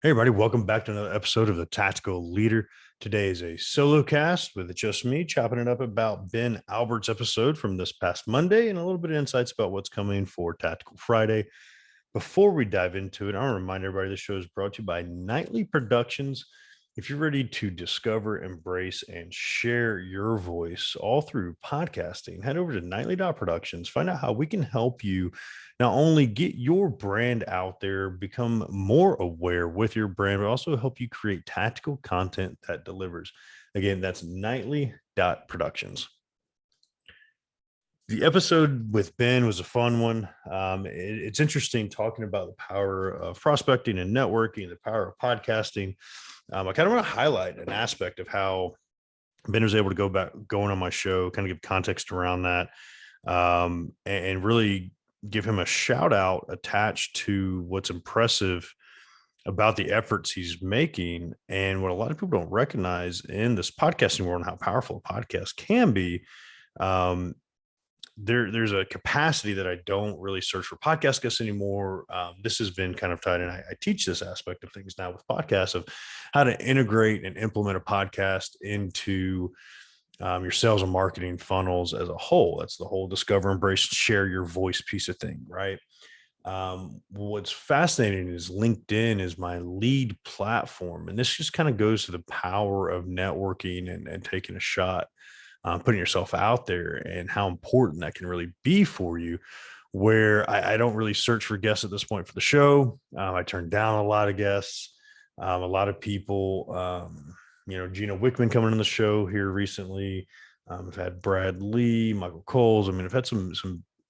Hey, everybody, welcome back to another episode of The Tactical Leader. Today is a solo cast with just me chopping it up about Ben Albert's episode from this past Monday and a little bit of insights about what's coming for Tactical Friday. Before we dive into it, I want to remind everybody this show is brought to you by Nightly Productions. If you're ready to discover, embrace, and share your voice all through podcasting, head over to nightly.productions. Find out how we can help you not only get your brand out there, become more aware with your brand, but also help you create tactical content that delivers. Again, that's nightly.productions. The episode with Ben was a fun one. It's interesting talking about the power of prospecting and networking, the power of podcasting. I kind of want to highlight an aspect of how Ben was able to going on my show, kind of give context around that, and really give him a shout out attached to what's impressive about the efforts he's making and what a lot of people don't recognize in this podcasting world and how powerful a podcast can be. Um, there's a capacity that I don't really search for podcast guests anymore. This has been kind of tied in. I teach this aspect of things now with podcasts of how to integrate and implement a podcast into your sales and marketing funnels as a whole. That's the whole discover, embrace, share your voice piece of thing, right? What's fascinating is LinkedIn is my lead platform. And this just kind of goes to the power of networking and taking a shot, putting yourself out there and how important that can really be for you. Where I don't really search for guests at this point for the show. I turn down a lot of guests, a lot of people. Gina Wickman coming on the show here recently. I've had Brad Lee, Michael Coles. I mean, I've had some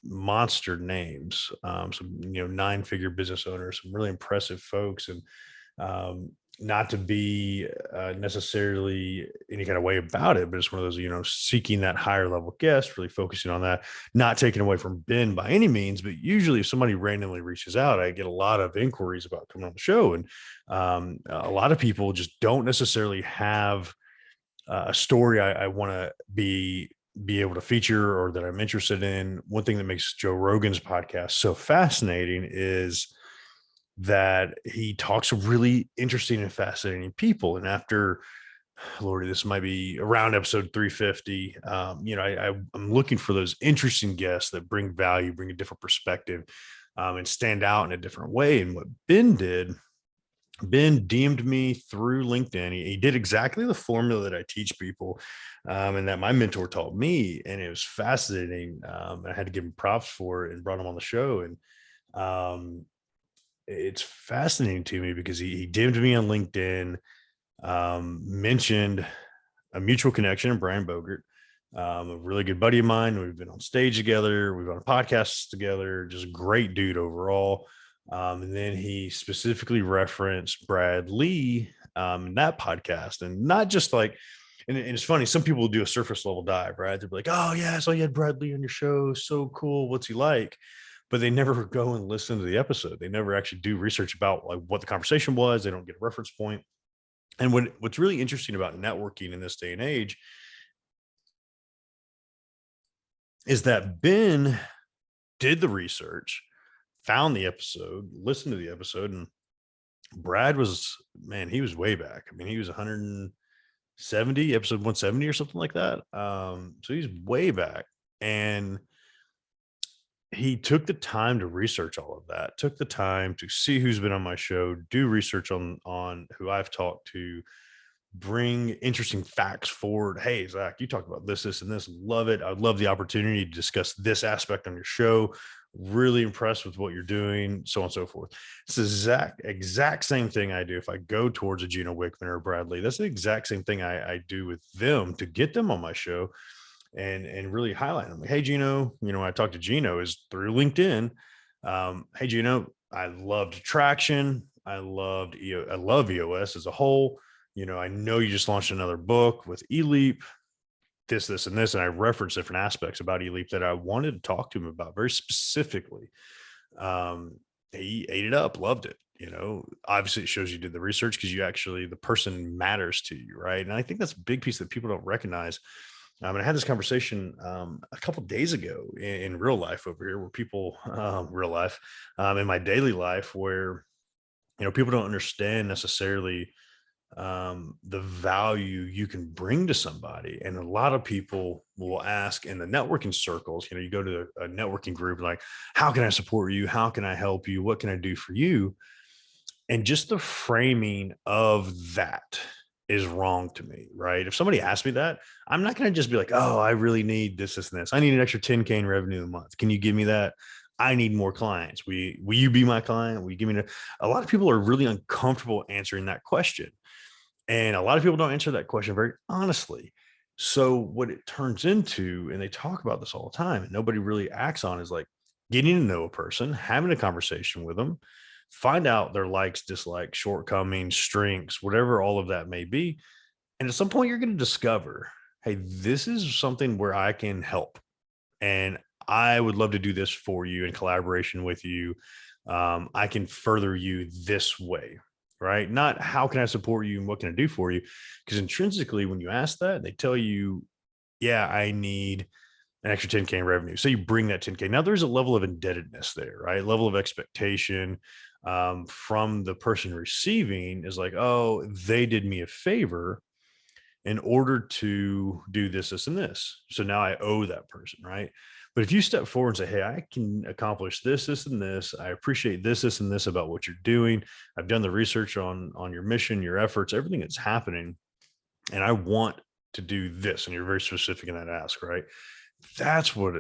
monster names, some 9-figure business owners, some really impressive folks, and not to be necessarily any kind of way about it, but it's one of those, seeking that higher level guest, really focusing on that, not taking away from Ben by any means, but usually if somebody randomly reaches out, I get a lot of inquiries about coming on the show. And a lot of people just don't necessarily have a story I want to be able to feature or that I'm interested in. One thing that makes Joe Rogan's podcast so fascinating is that he talks to really interesting and fascinating people. And after, Lordy, this might be around episode 350. I'm looking for those interesting guests that bring value, bring a different perspective, and stand out in a different way. And what Ben did, Ben DM'd me through LinkedIn. He did exactly the formula that I teach people, and that my mentor taught me. And it was fascinating. I had to give him props for it and brought him on the show. And it's fascinating to me because he DM'd me on LinkedIn, mentioned a mutual connection, Brian Bogert, a really good buddy of mine. We've been on stage together. We've on podcasts together. Just a great dude overall. And then he specifically referenced Brad Lee in that podcast, and not just like, and it's funny. Some people do a surface level dive, right? They're like, "Oh yeah, so you had Brad Lee on your show. So cool. What's he like?" But they never go and listen to the episode. They never actually do research about like what the conversation was. They don't get a reference point. And what's really interesting about networking in this day and age is that Ben did the research, found the episode, listened to the episode, and Brad was, man, he was way back. I mean, he was 170, episode 170 or something like that. So he's way back. And he took the time to research all of that, took the time to see who's been on my show, do research on who I've talked to, bring interesting facts forward. Hey, Zach, you talked about this, and this. Love it. I'd love the opportunity to discuss this aspect on your show. Really impressed with what you're doing, so on and so forth. It's the exact same thing I do if I go towards a Gino Wickman or Bradley. That's the exact same thing I do with them to get them on my show and really highlight them. Like, hey, Gino, when I talk to Gino is through LinkedIn. Hey, Gino, I loved Traction. I love EOS as a whole. I know you just launched another book with eLeap, this, and this, and I referenced different aspects about eLeap that I wanted to talk to him about very specifically. He ate it up, loved it. Obviously it shows you did the research because the person matters to you, right? And I think that's a big piece that people don't recognize. And I had this conversation a couple of days ago in real life over here, where people, real life, in my daily life, where People don't understand necessarily the value you can bring to somebody. And a lot of people will ask in the networking circles, you go to a networking group, like, how can I support you? How can I help you? What can I do for you? And just the framing of that is wrong to me, right? If somebody asks me that, I'm not going to just be like, oh, I really need this, this, and this. I need an extra 10K in revenue a month. Can you give me that? I need more clients. Will you be my client? Will you give me a lot of people are really uncomfortable answering that question. And a lot of people don't answer that question very honestly. So what it turns into, and they talk about this all the time, and nobody really acts on, is like getting to know a person, having a conversation with them, find out their likes, dislikes, shortcomings, strengths, whatever all of that may be. And at some point, you're going to discover, hey, this is something where I can help. And I would love to do this for you in collaboration with you. I can further you this way, right? Not how can I support you and what can I do for you? Because intrinsically, when you ask that, they tell you, yeah, I need an extra 10K in revenue. So you bring that 10K. Now there's a level of indebtedness there, right? Level of expectation from the person receiving is like, oh, they did me a favor in order to do this, this, and this. So now I owe that person, right? But if you step forward and say, hey, I can accomplish this, this, and this, I appreciate this, this, and this about what you're doing. I've done the research on your mission, your efforts, everything that's happening, and I want to do this. And you're very specific in that ask, right? That's what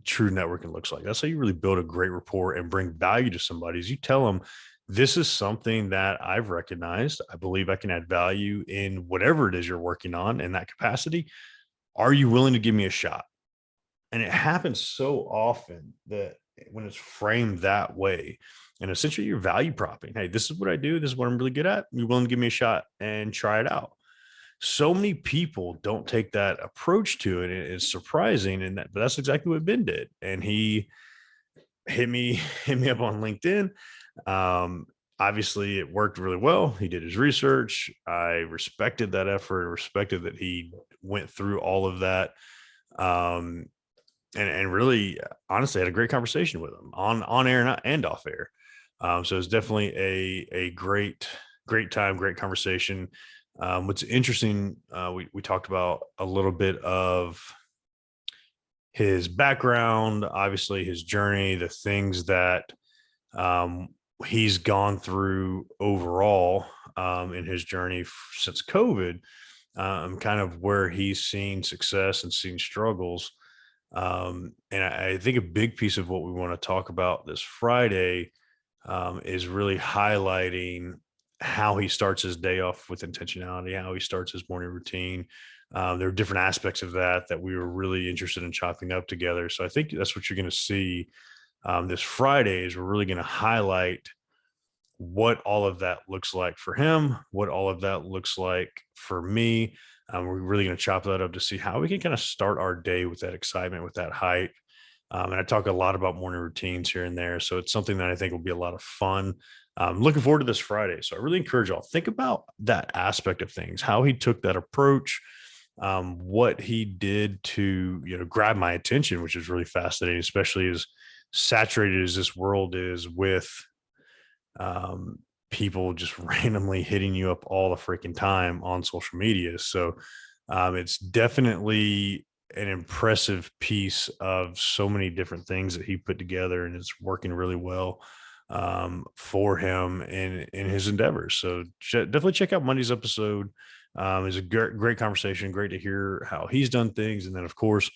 true networking looks like. That's how you really build a great rapport and bring value to somebody. Is you tell them, this is something that I've recognized. I believe I can add value in whatever it is you're working on in that capacity. Are you willing to give me a shot? And it happens so often that when it's framed that way, and essentially you're value propping, hey, this is what I do. This is what I'm really good at. You willing to give me a shot and try it out? So many people don't take that approach to it. It's surprising. But that's exactly what Ben did. And he hit me, hit me up on LinkedIn. Obviously it worked really well. He did his research. I respected that effort, respected that he went through all of that. Um, and really, honestly, had a great conversation with him on air and off air. So it's definitely a great time, great conversation. What's interesting, we talked about a little bit of his background, obviously his journey, the things that um, he's gone through overall in his journey since COVID, kind of where he's seen success and seen struggles. And I think a big piece of what we want to talk about this Friday is really highlighting how he starts his day off with intentionality, how he starts his morning routine. There are different aspects of that we were really interested in chopping up together. So I think that's what you're going to see this Friday is we're really going to highlight what all of that looks like for him, what all of that looks like for me. We're really going to chop that up to see how we can kind of start our day with that excitement, with that hype. And I talk a lot about morning routines here and there. So it's something that I think will be a lot of fun. Looking forward to this Friday. So I really encourage y'all, think about that aspect of things, how he took that approach, what he did to, grab my attention, which is really fascinating, especially as saturated as this world is with people just randomly hitting you up all the freaking time on social media. So it's definitely an impressive piece of so many different things that he put together, and it's working really well for him in his endeavors. So definitely check out Monday's episode. It's a great conversation. Great to hear how he's done things. And then, of course,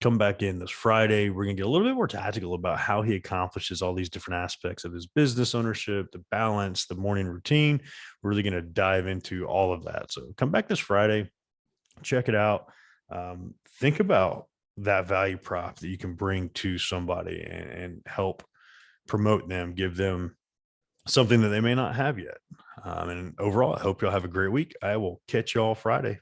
come back in this Friday. We're going to get a little bit more tactical about how he accomplishes all these different aspects of his business ownership, the balance, the morning routine. We're really going to dive into all of that. So come back this Friday, check it out. Think about that value prop that you can bring to somebody and help promote them, give them something that they may not have yet. And overall, I hope y'all have a great week. I will catch y'all Friday.